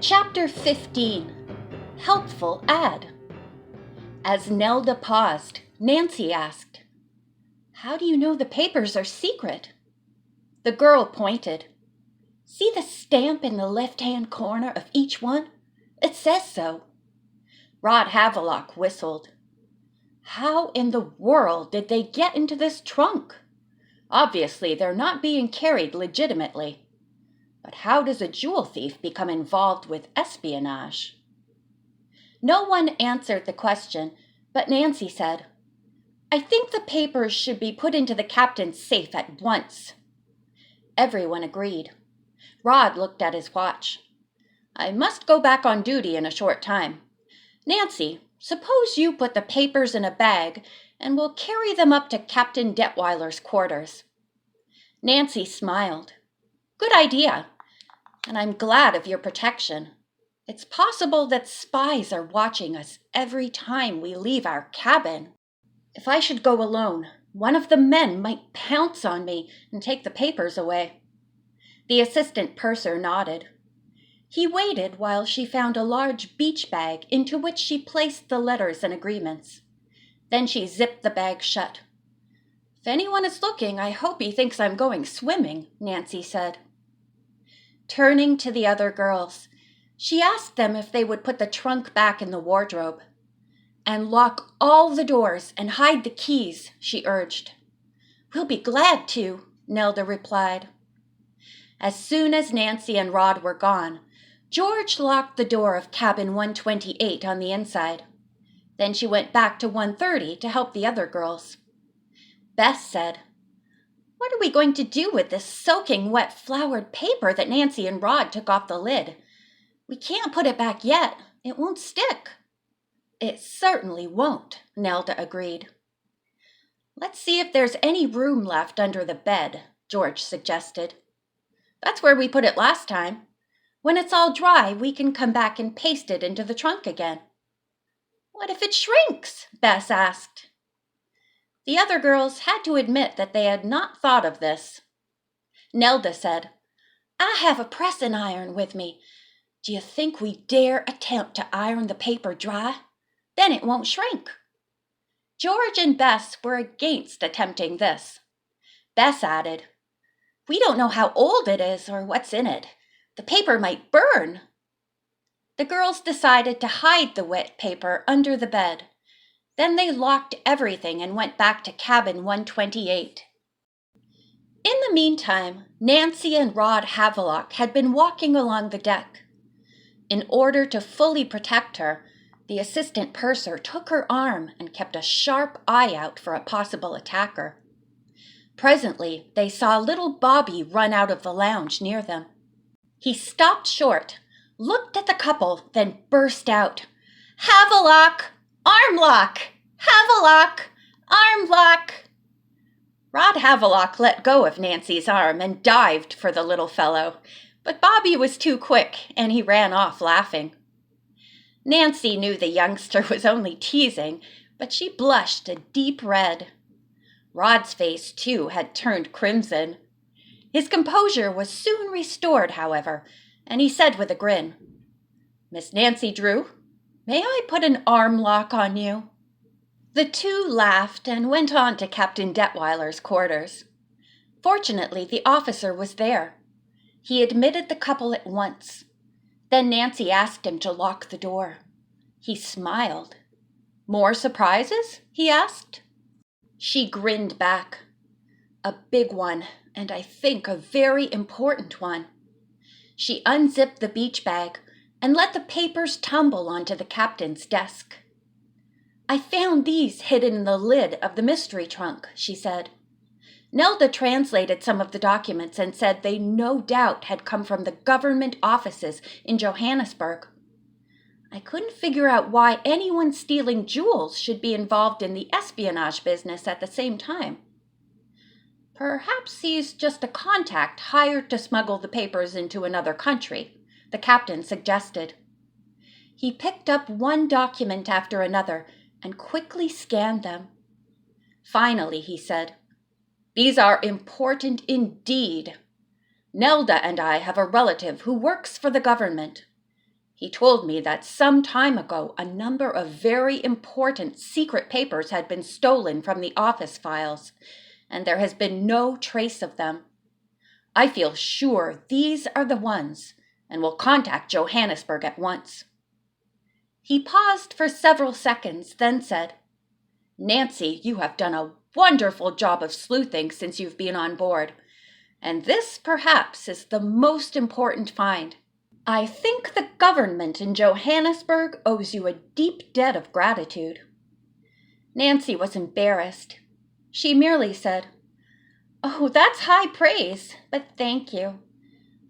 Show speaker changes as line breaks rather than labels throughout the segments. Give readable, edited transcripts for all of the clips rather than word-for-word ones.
Chapter 15. Helpful Ad. As Nelda paused, Nancy asked, "How do you know the papers are secret?" The girl pointed. "See the stamp in the left-hand corner of each one? It says so." Rod Havelock whistled. "How in the world did they get into this trunk? Obviously, they're not being carried legitimately. But how does a jewel thief become involved with espionage?" No one answered the question, but Nancy said, "I think the papers should be put into the captain's safe at once." Everyone agreed. Rod looked at his watch. "I must go back on duty in a short time. Nancy, suppose you put the papers in a bag and we'll carry them up to Captain Detweiler's quarters." Nancy smiled. "Good idea. And I'm glad of your protection. It's possible that spies are watching us every time we leave our cabin. If I should go alone, one of the men might pounce on me and take the papers away." The assistant purser nodded. He waited while she found a large beach bag into which she placed the letters and agreements. Then she zipped the bag shut. "If anyone is looking, I hope he thinks I'm going swimming," Nancy said. Turning to the other girls, she asked them if they would put the trunk back in the wardrobe. "And lock all the doors and hide the keys," she urged. "We'll be glad to," Nelda replied. As soon as Nancy and Rod were gone, George locked the door of cabin 128 on the inside. Then she went back to 130 to help the other girls. Bess said, "What are we going to do with this soaking wet flowered paper that Nancy and Rod took off the lid? We can't put it back yet. It won't stick." "It certainly won't," Nelda agreed. "Let's see if there's any room left under the bed," George suggested. "That's where we put it last time. When it's all dry, we can come back and paste it into the trunk again." "What if it shrinks?" Bess asked. The other girls had to admit that they had not thought of this. Nelda said, "I have a pressing iron with me. Do you think we dare attempt to iron the paper dry? Then it won't shrink." George and Bess were against attempting this. Bess added, "We don't know how old it is or what's in it. The paper might burn." The girls decided to hide the wet paper under the bed. Then they locked everything and went back to cabin 128. In the meantime, Nancy and Rod Havelock had been walking along the deck. In order to fully protect her, the assistant purser took her arm and kept a sharp eye out for a possible attacker. Presently, they saw little Bobby run out of the lounge near them. He stopped short, looked at the couple, then burst out, "Havelock! Arm lock! Havelock! Arm lock!" Rod Havelock let go of Nancy's arm and dived for the little fellow, but Bobby was too quick and he ran off laughing. Nancy knew the youngster was only teasing, but she blushed a deep red. Rod's face, too, had turned crimson. His composure was soon restored, however, and he said with a grin, "Miss Nancy Drew, may I put an arm lock on you?" The two laughed and went on to Captain Detweiler's quarters. Fortunately, the officer was there. He admitted the couple at once. Then Nancy asked him to lock the door. He smiled. "More surprises?" he asked. She grinned back. "A big one, and I think a very important one." She unzipped the beach bag and let the papers tumble onto the captain's desk. "I found these hidden in the lid of the mystery trunk," she said. Nelda translated some of the documents and said they no doubt had come from the government offices in Johannesburg. "I couldn't figure out why anyone stealing jewels should be involved in the espionage business at the same time." "Perhaps he's just a contact hired to smuggle the papers into another country," the captain suggested. He picked up one document after another and quickly scanned them. Finally, he said, "These are important indeed. Nelda and I have a relative who works for the government. He told me that some time ago a number of very important secret papers had been stolen from the office files, and there has been no trace of them. I feel sure these are the ones, and will contact Johannesburg at once." He paused for several seconds, then said, "Nancy, you have done a wonderful job of sleuthing since you've been on board, and this perhaps is the most important find. I think the government in Johannesburg owes you a deep debt of gratitude." Nancy was embarrassed. She merely said, "Oh, that's high praise, but thank you.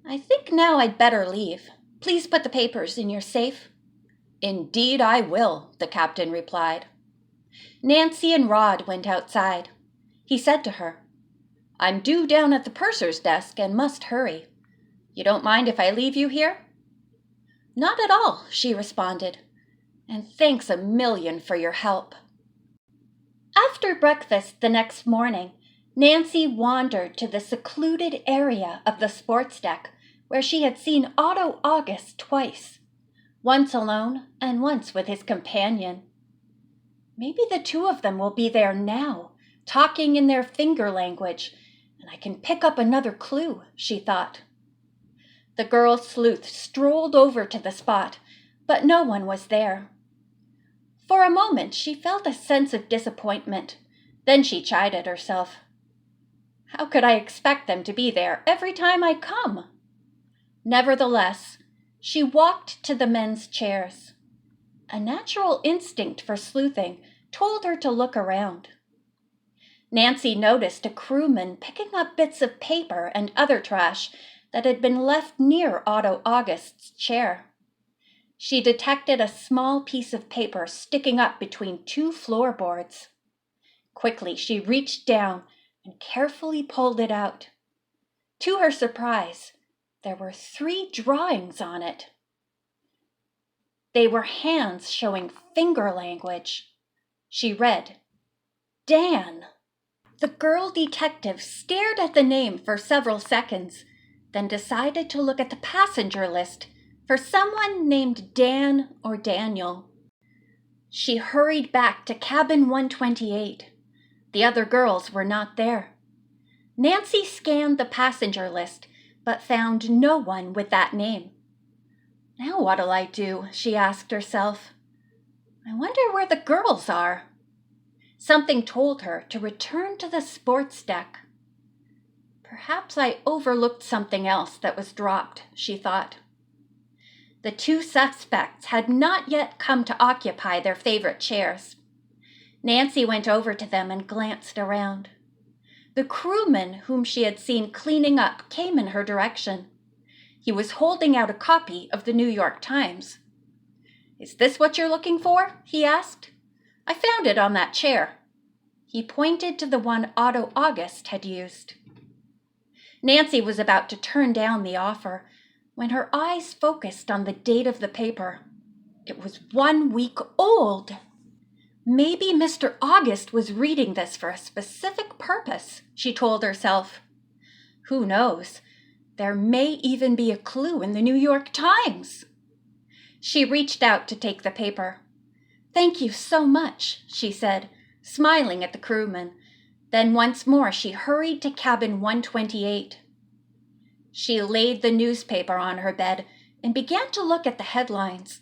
I think now I'd better leave. Please put the papers in your safe." "Indeed I will," the captain replied. Nancy and Rod went outside. He said to her, "I'm due down at the purser's desk and must hurry. You don't mind if I leave you here?" "Not at all," she responded, "and thanks a million for your help." After breakfast the next morning, Nancy wandered to the secluded area of the sports deck where she had seen Otto August twice, once alone and once with his companion. Maybe the two of them will be there now, talking in their finger language, and I can pick up another clue, she thought. The girl sleuth strolled over to the spot, but no one was there. For a moment she felt a sense of disappointment. Then she chided herself. How could I expect them to be there every time I come? Nevertheless, she walked to the men's chairs. A natural instinct for sleuthing told her to look around. Nancy noticed a crewman picking up bits of paper and other trash that had been left near Otto August's chair. She detected a small piece of paper sticking up between two floorboards. Quickly, she reached down and carefully pulled it out. To her surprise, there were 3 drawings on it. They were hands showing finger language. She read, "Dan." The girl detective stared at the name for several seconds, then decided to look at the passenger list for someone named Dan or Daniel. She hurried back to cabin 128. The other girls were not there. Nancy scanned the passenger list, but found no one with that name. Now what'll I do? She asked herself. I wonder where the girls are. Something told her to return to the sports deck. Perhaps I overlooked something else that was dropped, she thought. The 2 suspects had not yet come to occupy their favorite chairs. Nancy went over to them and glanced around. The crewman whom she had seen cleaning up came in her direction. He was holding out a copy of the New York Times. "Is this what you're looking for?" he asked. "I found it on that chair." He pointed to the one Otto August had used. Nancy was about to turn down the offer when her eyes focused on the date of the paper. It was 1 week old. Maybe Mr. August was reading this for a specific purpose, she told herself. Who knows? There may even be a clue in the New York Times. She reached out to take the paper. "Thank you so much," she said, smiling at the crewman. Then once more she hurried to cabin 128. She laid the newspaper on her bed and began to look at the headlines.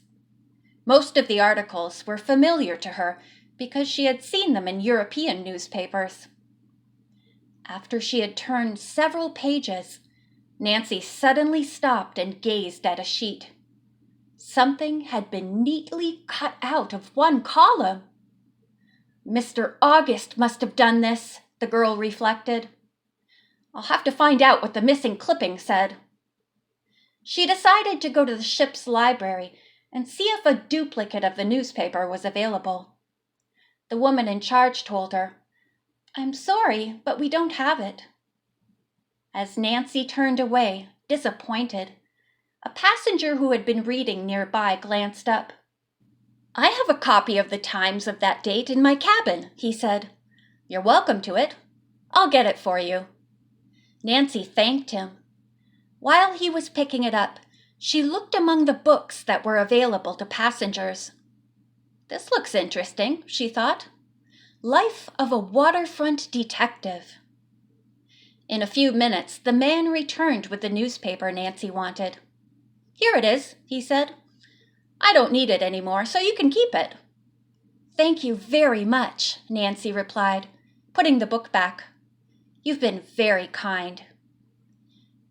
Most of the articles were familiar to her because she had seen them in European newspapers. After she had turned several pages, Nancy suddenly stopped and gazed at a sheet. Something had been neatly cut out of one column. Mr. August must have done this, the girl reflected. I'll have to find out what the missing clipping said. She decided to go to the ship's library and see if a duplicate of the newspaper was available. The woman in charge told her, "I'm sorry, but we don't have it." As Nancy turned away, disappointed, a passenger who had been reading nearby glanced up. "I have a copy of the Times of that date in my cabin," he said. "You're welcome to it. I'll get it for you." Nancy thanked him. While he was picking it up, She looked among the books that were available to passengers. This looks interesting, she thought. Life of a Waterfront Detective. In a few minutes, the man returned with the newspaper Nancy wanted. Here it is, he said. I don't need it anymore, so you can keep it. Thank you very much, Nancy replied, putting the book back. You've been very kind.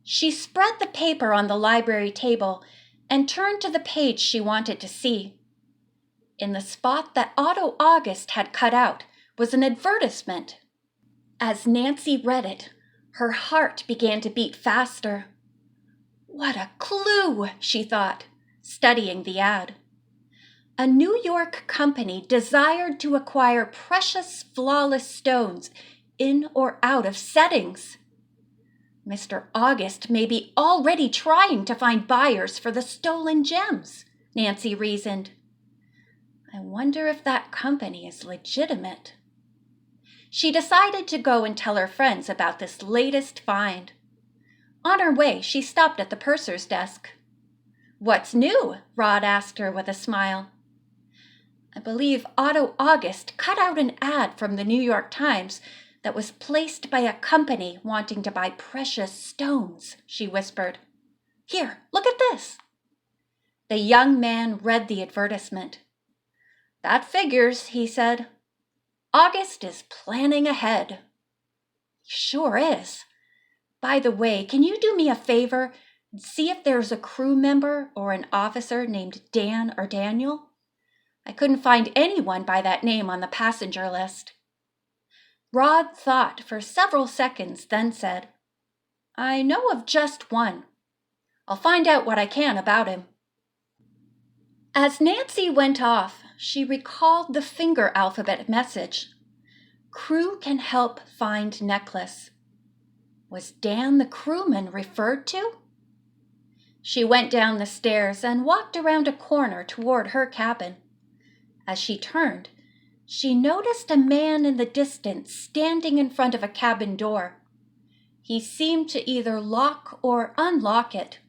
She spread the paper on the library table and turned to the page she wanted to see. In the spot that Otto August had cut out was an advertisement. As Nancy read it, her heart began to beat faster. What a clue, she thought, studying the ad. A New York company desired to acquire precious, flawless stones in or out of settings. Mr. August may be already trying to find buyers for the stolen gems, Nancy reasoned. I wonder if that company is legitimate. She decided to go and tell her friends about this latest find. On her way, she stopped at the purser's desk. What's new? Rod asked her with a smile. I believe Otto August cut out an ad from the New York Times that was placed by a company wanting to buy precious stones, she whispered. Here, look at this. The young man read the advertisement. That figures, he said. August is planning ahead. Sure is. By the way, can you do me a favor and see if there's a crew member or an officer named Dan or Daniel? I couldn't find anyone by that name on the passenger list. Rod thought for several seconds, then said, I know of just one. I'll find out what I can about him. As Nancy went off, she recalled the finger alphabet message. Crew can help find necklace. Was Dan the crewman referred to? She went down the stairs and walked around a corner toward her cabin. As she turned, she noticed a man in the distance standing in front of a cabin door. He seemed to either lock or unlock it.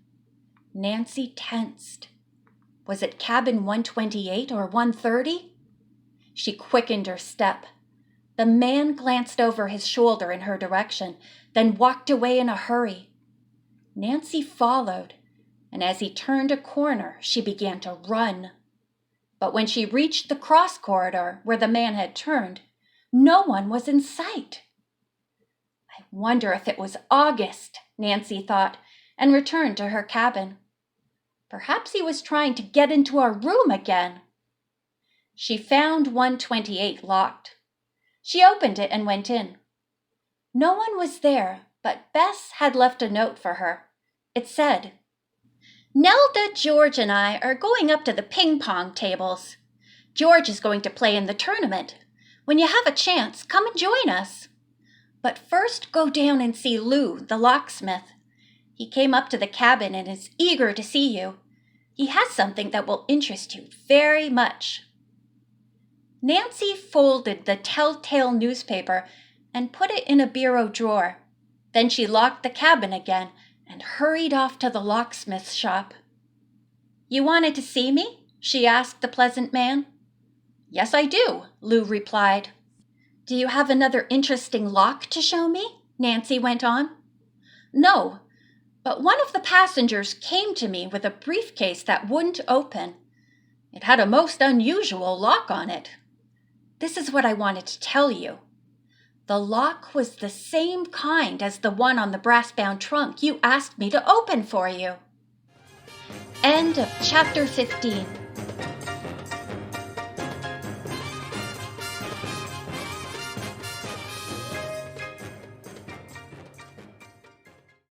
Nancy tensed. Was it cabin 128 or 130? She quickened her step. The man glanced over his shoulder in her direction, then walked away in a hurry. Nancy followed, and as he turned a corner, she began to run. But when she reached the cross corridor where the man had turned, no one was in sight. I wonder if it was August, Nancy thought, and returned to her cabin. Perhaps he was trying to get into our room again. She found 128 locked. She opened it and went in. No one was there, but Bess had left a note for her. It said, Nelda, George, and I are going up to the ping-pong tables. George is going to play in the tournament. When you have a chance, come and join us. But first go down and see Lou, the locksmith. He came up to the cabin and is eager to see you. He has something that will interest you very much. Nancy folded the telltale newspaper and put it in a bureau drawer. Then she locked the cabin again and hurried off to the locksmith's shop. You wanted to see me? She asked the pleasant man. Yes, I do, Lou replied. Do you have another interesting lock to show me? Nancy went on. No, but one of the passengers came to me with a briefcase that wouldn't open. It had a most unusual lock on it. This is what I wanted to tell you. The lock was the same kind as the one on the brass-bound trunk you asked me to open for you. End of chapter 15.